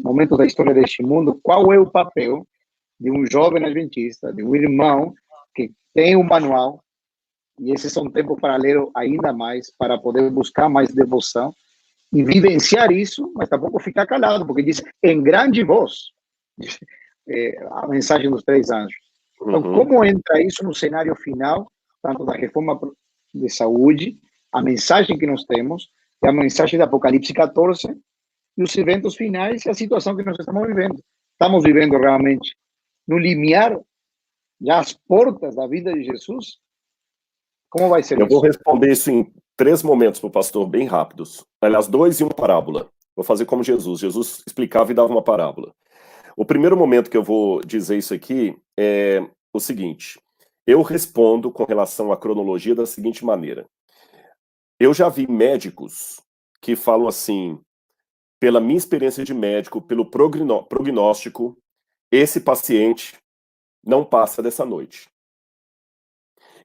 momentos da história deste mundo, qual é o papel de um jovem adventista, de um irmão que tem um manual, e esses são tempos para ler ainda mais, para poder buscar mais devoção, e vivenciar isso, mas tampouco ficar calado, porque diz em grande voz a mensagem dos 3 anjos. Então, como entra isso no cenário final, tanto da reforma de saúde, a mensagem que nós temos, e a mensagem de Apocalipse 14, e os eventos finais e a situação que nós estamos vivendo? Estamos vivendo realmente no limiar, já às portas da vida de Jesus? Como vai ser isso? Eu vou responder isso em 3 momentos para o pastor, bem rápidos. Aliás, 2 e uma parábola. Vou fazer como Jesus. Jesus explicava e dava uma parábola. O primeiro momento que eu vou dizer isso aqui é o seguinte. Eu respondo com relação à cronologia da seguinte maneira. Eu já vi médicos que falam assim, pela minha experiência de médico, pelo prognóstico, esse paciente não passa dessa noite.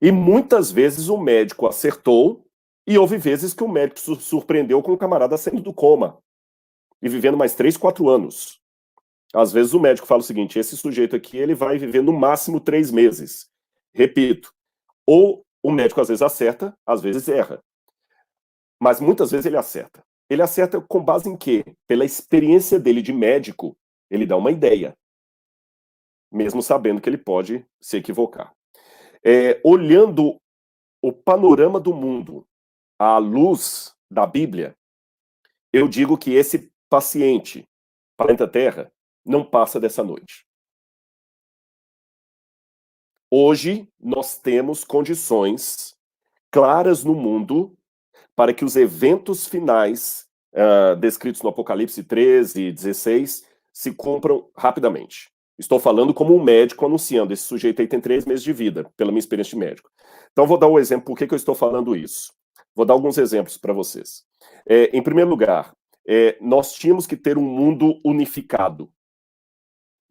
E muitas vezes o médico acertou, e houve vezes que o médico surpreendeu com o camarada saindo do coma e vivendo mais 3, 4 anos. Às vezes o médico fala o seguinte, esse sujeito aqui ele vai viver no máximo 3 meses. Repito, ou o médico às vezes acerta, às vezes erra. Mas muitas vezes ele acerta. Ele acerta com base em quê? Pela experiência dele de médico, ele dá uma ideia. Mesmo sabendo que ele pode se equivocar. Olhando o panorama do mundo à luz da Bíblia, eu digo que esse paciente, planeta Terra, não passa dessa noite. Hoje, nós temos condições claras no mundo para que os eventos finais descritos no Apocalipse 13 e 16 se cumpram rapidamente. Estou falando como um médico anunciando, esse sujeito aí tem 3 meses de vida, pela minha experiência de médico. Então, vou dar um exemplo por que eu estou falando isso. Vou dar alguns exemplos para vocês. Em primeiro lugar, nós tínhamos que ter um mundo unificado.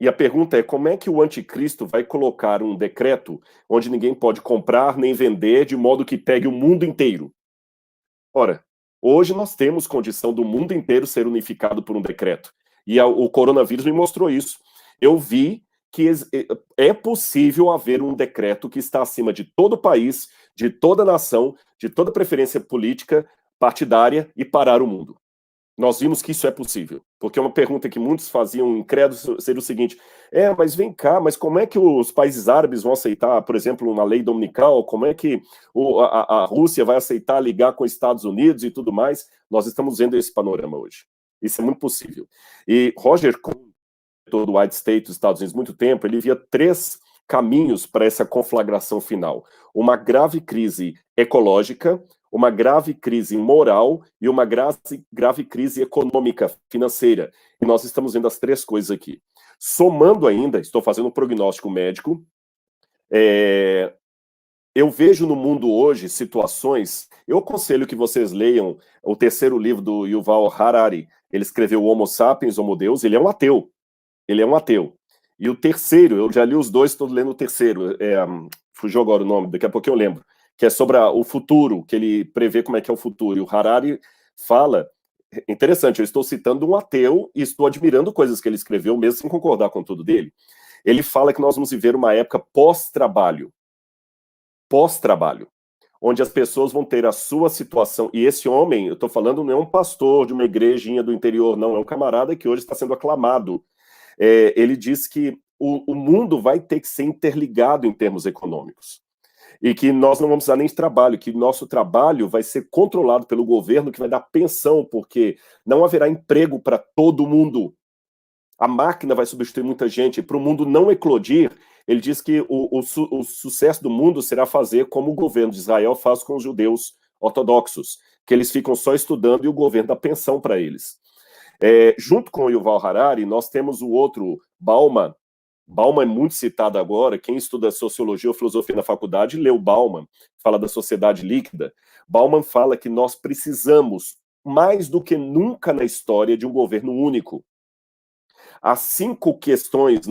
E a pergunta é, como é que o anticristo vai colocar um decreto onde ninguém pode comprar nem vender, de modo que pegue o mundo inteiro? Ora, hoje nós temos condição do mundo inteiro ser unificado por um decreto. E o coronavírus me mostrou isso. Eu vi que é possível haver um decreto que está acima de todo o país, de toda nação, de toda preferência política, partidária e parar o mundo. Nós vimos que isso é possível, porque uma pergunta que muitos faziam incrédulos seria o seguinte: mas vem cá, mas como é que os países árabes vão aceitar, por exemplo, uma lei dominical? Como é que a Rússia vai aceitar ligar com os Estados Unidos e tudo mais? Nós estamos vendo esse panorama hoje. Isso é muito possível. E Roger Cohn, do White State dos Estados Unidos, há muito tempo, ele via 3 caminhos para essa conflagração final: uma grave crise ecológica, uma grave crise moral e uma grave crise econômica, financeira. E nós estamos vendo as 3 coisas aqui. Somando ainda, estou fazendo um prognóstico médico, eu vejo no mundo hoje situações. Eu aconselho que vocês leiam o 3º livro do Yuval Harari. Ele escreveu Homo Sapiens, Homo Deus. Ele é um ateu. Ele é um ateu. E o 3º, eu já li os 2, estou lendo o 3º. Fugiu agora o nome, daqui a pouco eu lembro. Que é sobre o futuro, que ele prevê como é que é o futuro. E o Harari fala, interessante, eu estou citando um ateu e estou admirando coisas que ele escreveu, mesmo sem concordar com tudo dele. Ele fala que nós vamos viver uma época pós-trabalho, onde as pessoas vão ter a sua situação, e esse homem, eu estou falando, não é um pastor de uma igrejinha do interior, não, é um camarada que hoje está sendo aclamado. Ele diz que o mundo vai ter que ser interligado em termos econômicos. E que nós não vamos precisar nem de trabalho, que nosso trabalho vai ser controlado pelo governo, que vai dar pensão, porque não haverá emprego para todo mundo. A máquina vai substituir muita gente. Para o mundo não eclodir, ele diz que o sucesso do mundo será fazer como o governo de Israel faz com os judeus ortodoxos, que eles ficam só estudando e o governo dá pensão para eles. Junto com o Yuval Harari, nós temos o outro, Bauman. Bauman é muito citado agora. Quem estuda sociologia ou filosofia na faculdade leu Bauman, fala da sociedade líquida. Bauman fala que nós precisamos, mais do que nunca na história, de um governo único. Há 5 questões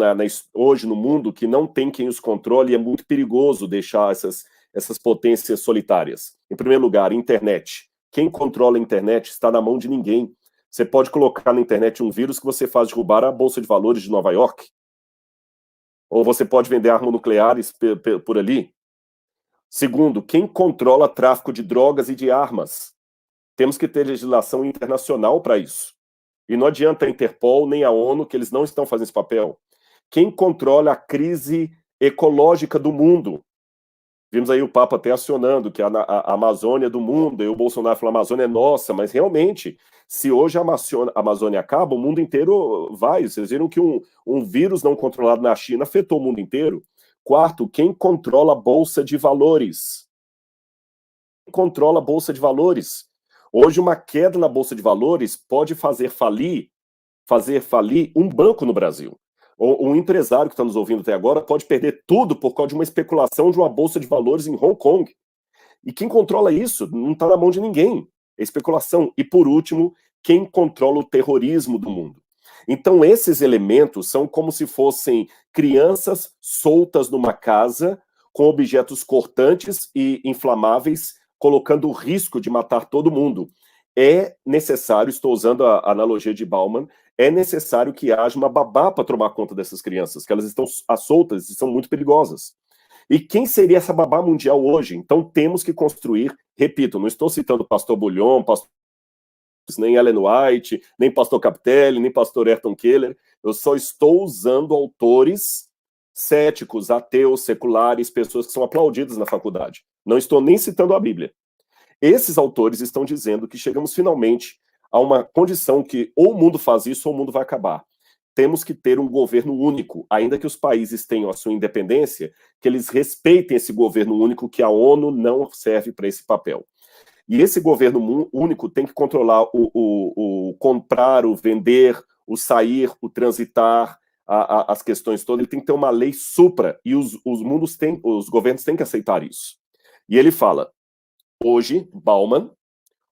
hoje no mundo que não tem quem os controle e é muito perigoso deixar essas potências solitárias. Em primeiro lugar, internet. Quem controla a internet está na mão de ninguém. Você pode colocar na internet um vírus que você faz derrubar a Bolsa de Valores de Nova York. Ou você pode vender armas nucleares por ali. Segundo, quem controla tráfico de drogas e de armas? Temos que ter legislação internacional para isso. E não adianta a Interpol nem a ONU, que eles não estão fazendo esse papel. Quem controla a crise ecológica do mundo? Vimos aí o Papa até acionando que a Amazônia do mundo, e o Bolsonaro falou: a Amazônia é nossa, mas realmente, se hoje a Amazônia acaba, o mundo inteiro vai. Vocês viram que um vírus não controlado na China afetou o mundo inteiro. Quarto, quem controla a Bolsa de Valores? Quem controla a Bolsa de Valores? Hoje, uma queda na Bolsa de Valores pode fazer falir um banco no Brasil. Um empresário que está nos ouvindo até agora pode perder tudo por causa de uma especulação de uma bolsa de valores em Hong Kong. E quem controla isso não está na mão de ninguém. É especulação. E, por último, quem controla o terrorismo do mundo? Então, esses elementos são como se fossem crianças soltas numa casa com objetos cortantes e inflamáveis, colocando o risco de matar todo mundo. É necessário, estou usando a analogia de Bauman, é necessário que haja uma babá para tomar conta dessas crianças, que elas estão soltas e são muito perigosas. E quem seria essa babá mundial hoje? Então temos que construir, repito, não estou citando pastor Bullion, nem Ellen White, nem pastor Capitelli, nem pastor Ayrton Keller, eu só estou usando autores céticos, ateus, seculares, pessoas que são aplaudidas na faculdade. Não estou nem citando a Bíblia. Esses autores estão dizendo que chegamos finalmente a uma condição que ou o mundo faz isso ou o mundo vai acabar. Temos que ter um governo único, ainda que os países tenham a sua independência, que eles respeitem esse governo único, que a ONU não serve para esse papel. E esse governo único tem que controlar o comprar, o vender, o sair, o transitar, as questões todas. Ele tem que ter uma lei supra, e os governos têm que aceitar isso. E ele fala: hoje, Bauman,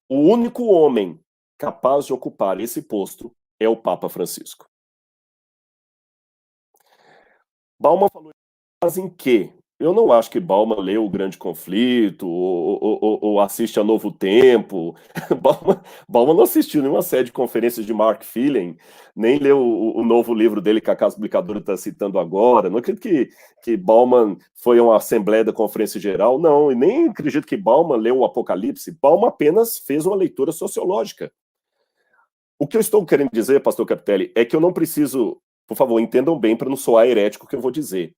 o único homem capaz de ocupar esse posto é o Papa Francisco. Bauman falou em que Eu não acho que Bauman leu O Grande Conflito ou assiste a Novo Tempo. Bauman não assistiu nenhuma série de conferências de Mark Phelan, nem leu o novo livro dele que a Casa Publicadora está citando agora. Não acredito que Bauman foi a uma assembleia da Conferência Geral, não. E nem acredito que Bauman leu o Apocalipse. Bauman apenas fez uma leitura sociológica. O que eu estou querendo dizer, pastor Capitelli, é que eu não preciso, por favor, entendam bem para não soar herético o que eu vou dizer.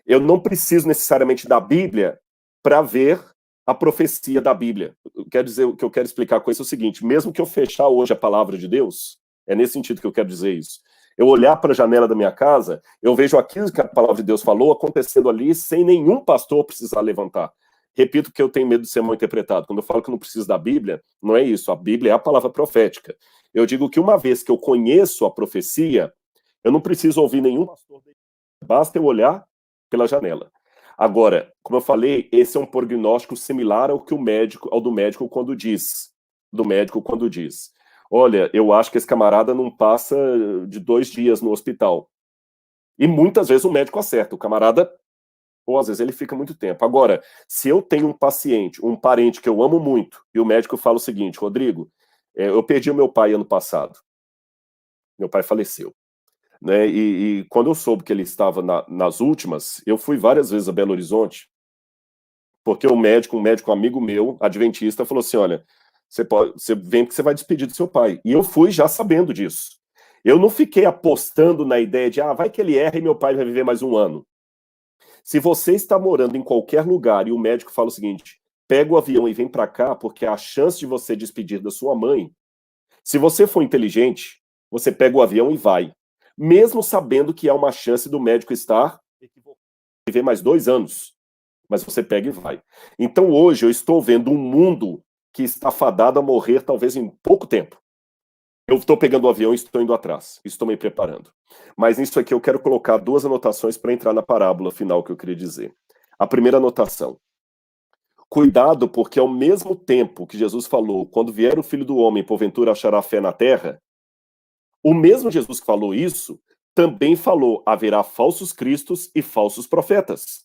Eu não preciso necessariamente da Bíblia para ver a profecia da Bíblia. Quero dizer, o que eu quero explicar com isso é o seguinte: mesmo que eu fechar hoje a palavra de Deus, é nesse sentido que eu quero dizer isso. Eu olhar para a janela da minha casa, eu vejo aquilo que a palavra de Deus falou acontecendo ali sem nenhum pastor precisar levantar. Repito que eu tenho medo de ser mal interpretado. Quando eu falo que não preciso da Bíblia, não é isso. A Bíblia é a palavra profética. Eu digo que uma vez que eu conheço a profecia, eu não preciso ouvir nenhum pastor. Basta eu olhar pela janela. Agora, como eu falei, esse é um prognóstico similar ao do médico quando diz. Olha, eu acho que esse camarada não passa de 2 dias no hospital. E muitas vezes o médico acerta. O camarada, ou às vezes ele fica muito tempo. Agora, se eu tenho um paciente, um parente que eu amo muito, e o médico fala o seguinte: Rodrigo, eu perdi o meu pai ano passado. Meu pai faleceu. Né? E quando eu soube que ele estava nas últimas, eu fui várias vezes a Belo Horizonte, porque um médico amigo meu, adventista, falou assim: olha, você vem porque você vai despedir do seu pai. E eu fui já sabendo disso. Eu não fiquei apostando na ideia de, vai que ele erra e meu pai vai viver mais 1 ano. Se você está morando em qualquer lugar e o médico fala o seguinte: pega o avião e vem para cá, porque a chance de você despedir da sua mãe, se você for inteligente, você pega o avião e vai. Mesmo sabendo que há uma chance do médico estar viver mais 2 anos. Mas você pega e vai. Então hoje eu estou vendo um mundo que está fadado a morrer talvez em pouco tempo. Eu estou pegando o avião e estou indo atrás. Estou me preparando. Mas nisso aqui eu quero colocar 2 anotações para entrar na parábola final que eu queria dizer. A primeira anotação: cuidado, porque ao mesmo tempo que Jesus falou, quando vier o Filho do Homem, porventura achará fé na terra, o mesmo Jesus que falou isso, também falou: haverá falsos cristos e falsos profetas.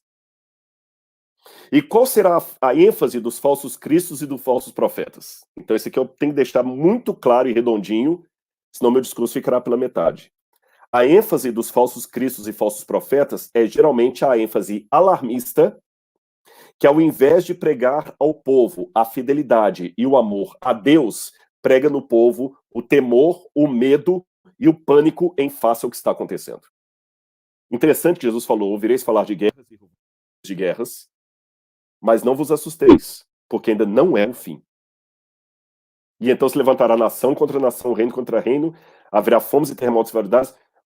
E qual será a ênfase dos falsos cristos e dos falsos profetas? Então esse aqui eu tenho que deixar muito claro e redondinho, senão meu discurso ficará pela metade. A ênfase dos falsos cristos e falsos profetas é geralmente a ênfase alarmista, que ao invés de pregar ao povo a fidelidade e o amor a Deus, prega no povo o temor, o medo e o pânico em face ao que está acontecendo. Interessante que Jesus falou: ouvireis falar de guerras, mas não vos assusteis, porque ainda não é o fim. E então se levantará nação contra nação, reino contra reino, haverá fomes e terremotos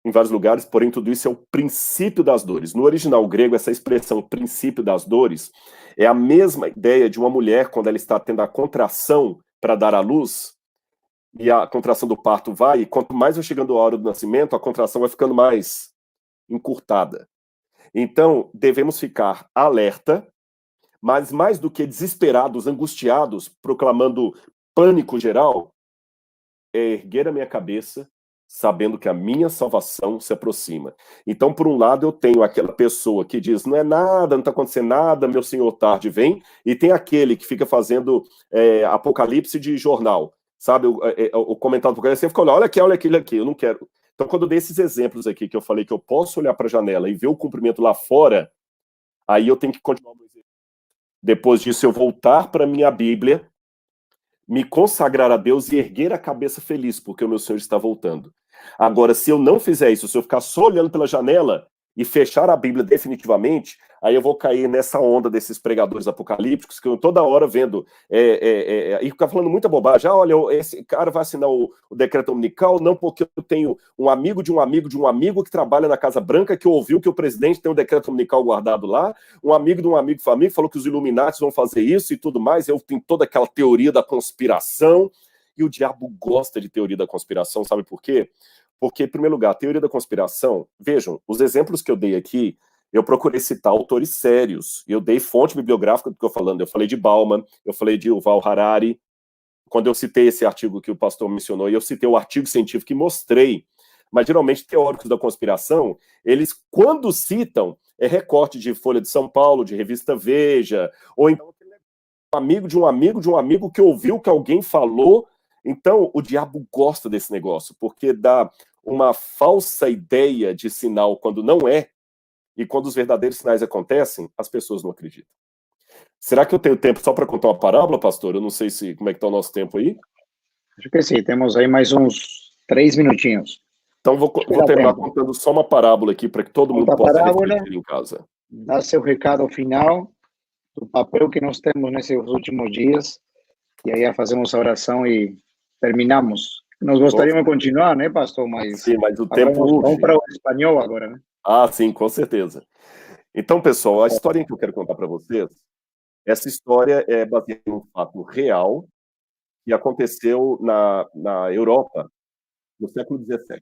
em vários lugares, porém tudo isso é o princípio das dores. No original grego, essa expressão princípio das dores é a mesma ideia de uma mulher quando ela está tendo a contração para dar à luz, e a contração do parto vai, e quanto mais vai chegando a hora do nascimento, a contração vai ficando mais encurtada. Então, devemos ficar alerta, mas mais do que desesperados, angustiados, proclamando pânico geral, é erguer a minha cabeça, sabendo que a minha salvação se aproxima. Então, por um lado, eu tenho aquela pessoa que diz: não é nada, não está acontecendo nada, meu senhor tarde vem, e tem aquele que fica fazendo apocalipse de jornal, sabe? O comentário do apocalipse, você fica olhando: olha aquilo aqui, eu não quero. Então, quando eu dei esses exemplos aqui, que eu falei que eu posso olhar para a janela e ver o cumprimento lá fora, aí eu tenho que continuar o meu exemplo. Depois disso, eu voltar para a minha Bíblia, me consagrar a Deus e erguer a cabeça feliz, porque o meu Senhor está voltando. Agora, se eu não fizer isso, se eu ficar só olhando pela janela e fechar a Bíblia definitivamente, aí eu vou cair nessa onda desses pregadores apocalípticos que eu toda hora vendo e ficar falando muita bobagem. Olha, esse cara vai assinar o decreto dominical, não, porque eu tenho um amigo de um amigo de um amigo que trabalha na Casa Branca, que ouviu que o presidente tem um decreto dominical guardado lá, um amigo de um amigo família falou que os Illuminati vão fazer isso e tudo mais. Eu tenho toda aquela teoria da conspiração, e o diabo gosta de teoria da conspiração, sabe por quê? Porque, em primeiro lugar, a teoria da conspiração, vejam, os exemplos que eu dei aqui, eu procurei citar autores sérios, eu dei fonte bibliográfica do que eu falando, eu falei de Bauman, eu falei de Yuval Harari, quando eu citei esse artigo que o pastor mencionou, e eu citei o artigo científico e mostrei mas geralmente teóricos da conspiração, eles, quando citam, é recorte de Folha de São Paulo, de revista Veja, ou então um amigo de um amigo de um amigo que ouviu que alguém falou. Então, o diabo gosta desse negócio, porque dá uma falsa ideia de sinal quando não é, e quando os verdadeiros sinais acontecem, as pessoas não acreditam. Será que eu tenho tempo só para contar uma parábola, pastor? Eu não sei como é que está o nosso tempo aí. Acho que sim, temos aí mais uns 3 minutinhos. Então vou terminar contando só uma parábola aqui para que todo mundo possa refletir em casa. Dá seu recado final, do papel que nós temos nesses últimos dias, e aí fazemos a oração e terminamos. Nós gostaríamos de continuar, né, pastor? Mas, sim, mas o tempo urge. Vamos para o espanhol agora, né? Ah, sim, com certeza. Então, pessoal, a história que eu quero contar para vocês, essa história é baseada em um fato real que aconteceu na Europa no século XVII.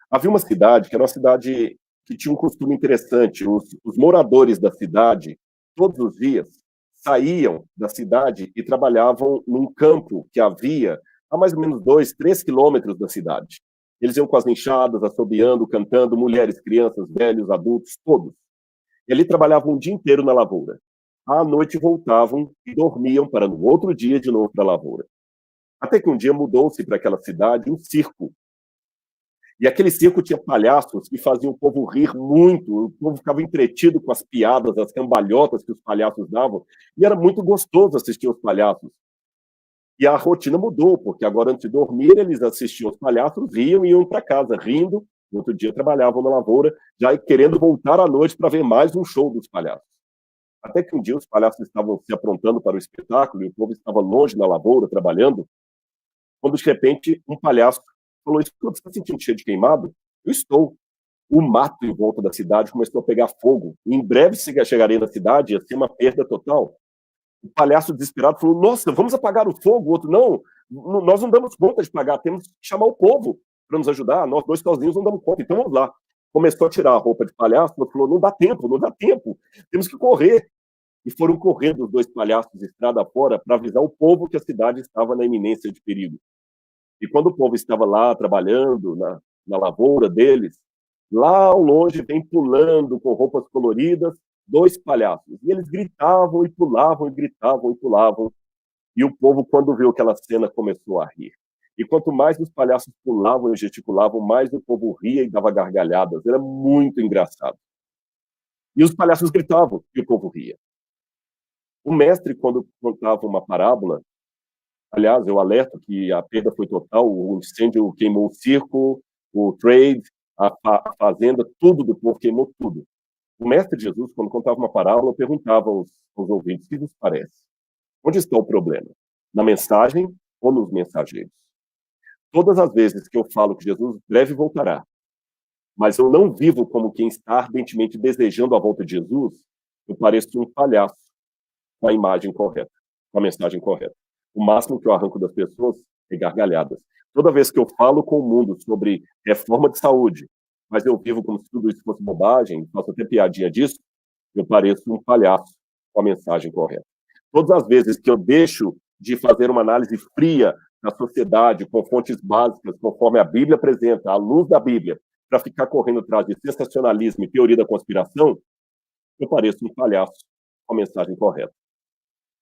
Havia uma cidade que era uma cidade que tinha um costume interessante. Os moradores da cidade, todos os dias, saíam da cidade e trabalhavam num campo que havia a mais ou menos 2, 3 quilômetros da cidade. Eles iam com as enxadas, assobiando, cantando, mulheres, crianças, velhos, adultos, todos. E ali trabalhavam o dia inteiro na lavoura. À noite voltavam e dormiam para no outro dia de novo para a lavoura. Até que um dia mudou-se para aquela cidade um circo. E aquele circo tinha palhaços que faziam o povo rir muito, o povo ficava entretido com as piadas, as cambalhotas que os palhaços davam, e era muito gostoso assistir os palhaços. E a rotina mudou, porque agora, antes de dormir, eles assistiam os palhaços, riam e iam para casa, rindo. No outro dia, trabalhavam na lavoura, já querendo voltar à noite para ver mais um show dos palhaços. Até que um dia, os palhaços estavam se aprontando para o espetáculo e o povo estava longe na lavoura, trabalhando, quando, de repente, um palhaço falou: "Você está sentindo cheio de queimado?" "Eu estou." O mato em volta da cidade começou a pegar fogo. E em breve chegaria na cidade, ia ser uma perda total. O palhaço desesperado falou: "Nossa, vamos apagar o fogo." O outro: "Não, nós não damos conta de pagar, temos que chamar o povo para nos ajudar, nós dois sozinhos não damos conta, então vamos lá." Começou a tirar a roupa de palhaço, falou: "Não dá tempo, não dá tempo, temos que correr." E foram correndo os dois palhaços estrada fora para avisar o povo que a cidade estava na iminência de perigo. E quando o povo estava lá trabalhando na lavoura deles, lá ao longe vem pulando com roupas coloridas 2 palhaços. E eles gritavam e pulavam, e gritavam e pulavam. E o povo, quando viu aquela cena, começou a rir. E quanto mais os palhaços pulavam e gesticulavam, mais o povo ria e dava gargalhadas. Era muito engraçado. E os palhaços gritavam e o povo ria. O mestre, quando contava uma parábola, aliás, eu alerto que a perda foi total, o incêndio queimou o circo, o trade, a fazenda, tudo do povo queimou tudo. O mestre Jesus, quando contava uma parábola, perguntava aos ouvintes: "O que vos parece? Onde está o problema? Na mensagem ou nos mensageiros?" Todas as vezes que eu falo que Jesus breve voltará, mas eu não vivo como quem está ardentemente desejando a volta de Jesus, eu pareço um palhaço com a imagem correta, com a mensagem correta. O máximo que eu arranco das pessoas é gargalhadas. Toda vez que eu falo com o mundo sobre reforma de saúde, mas eu vivo como se tudo isso fosse bobagem, faço até piadinha disso, eu pareço um palhaço com a mensagem correta. Todas as vezes que eu deixo de fazer uma análise fria da sociedade, com fontes básicas, conforme a Bíblia apresenta, à luz da Bíblia, para ficar correndo atrás de sensacionalismo e teoria da conspiração, eu pareço um palhaço com a mensagem correta.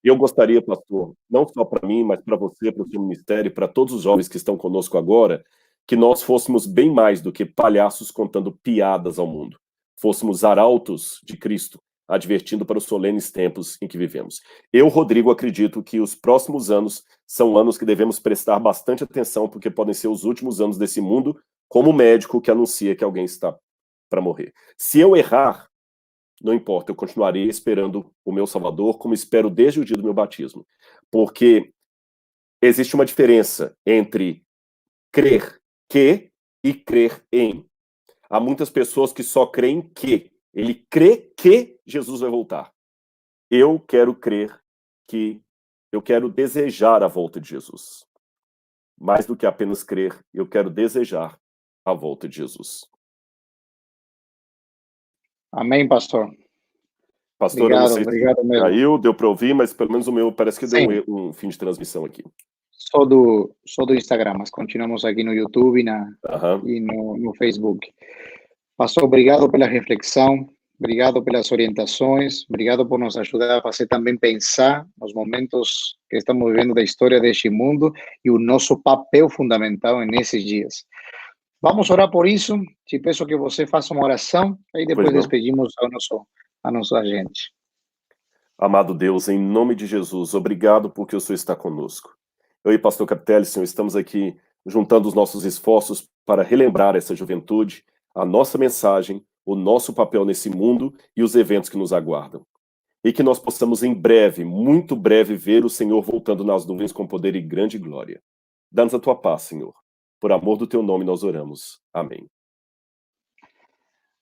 Eu gostaria, pastor, não só para mim, mas para você, para o seu ministério, para todos os jovens que estão conosco agora, que nós fôssemos bem mais do que palhaços contando piadas ao mundo. Fôssemos arautos de Cristo, advertindo para os solenes tempos em que vivemos. Eu, Rodrigo, acredito que os próximos anos são anos que devemos prestar bastante atenção, porque podem ser os últimos anos desse mundo, como médico que anuncia que alguém está para morrer. Se eu errar, não importa, eu continuarei esperando o meu Salvador, como espero desde o dia do meu batismo. Porque existe uma diferença entre crer que e crer em. Há muitas pessoas que só creem que. Ele crê que Jesus vai voltar. Eu quero crer que, eu quero desejar a volta de Jesus. Mais do que apenas crer, eu quero desejar a volta de Jesus. Amém, pastor. Pastor, obrigado, eu não sei obrigado se mesmo. caiu, deu para ouvir, mas pelo menos o meu parece que Sim. deu um fim de transmissão aqui. Só do Instagram, mas continuamos aqui no YouTube e no Facebook. Pastor, obrigado pela reflexão, obrigado pelas orientações, obrigado por nos ajudar a fazer também pensar nos momentos que estamos vivendo da história deste mundo e o nosso papel fundamental nesses dias. Vamos orar por isso. Te peço que você faça uma oração, aí depois despedimos a nossa gente. Amado Deus, em nome de Jesus, obrigado porque o Senhor está conosco. Eu e Pastor Capitelli, Senhor, estamos aqui juntando os nossos esforços para relembrar essa juventude, a nossa mensagem, o nosso papel nesse mundo e os eventos que nos aguardam. E que nós possamos em breve, muito breve, ver o Senhor voltando nas nuvens com poder e grande glória. Dá-nos a tua paz, Senhor. Por amor do teu nome nós oramos. Amém.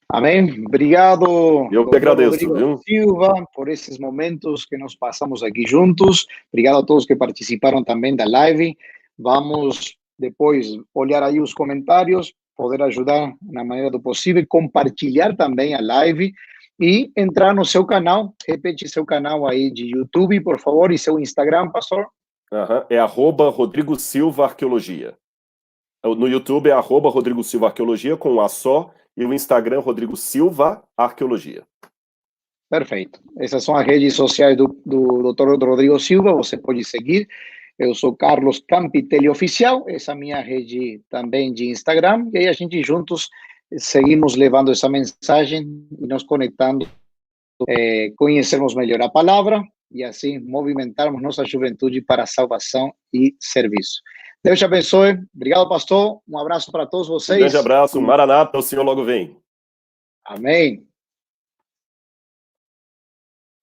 Amém. Obrigado. Eu que agradeço, Rodrigo Silva, por esses momentos que nós passamos aqui juntos. Obrigado a todos que participaram também da live. Vamos depois olhar aí os comentários, poder ajudar na maneira do possível, compartilhar também a live e entrar no seu canal. Repete seu canal aí de YouTube, por favor, e seu Instagram, pastor. É @Rodrigo Silva Arqueologia. No YouTube é @Rodrigo Silva Arqueologia com um A só. E o Instagram, Rodrigo Silva Arqueologia. Perfeito. Essas são as redes sociais do Dr. Rodrigo Silva, você pode seguir. Eu sou Carlos Campitelli Oficial, essa é a minha rede também de Instagram. E aí a gente juntos seguimos levando essa mensagem e nos conectando, conhecermos melhor a palavra e assim movimentarmos nossa juventude para a salvação e serviço. Deus te abençoe. Obrigado, pastor. Um abraço para todos vocês. Um grande abraço. Maranata, o Senhor logo vem. Amém.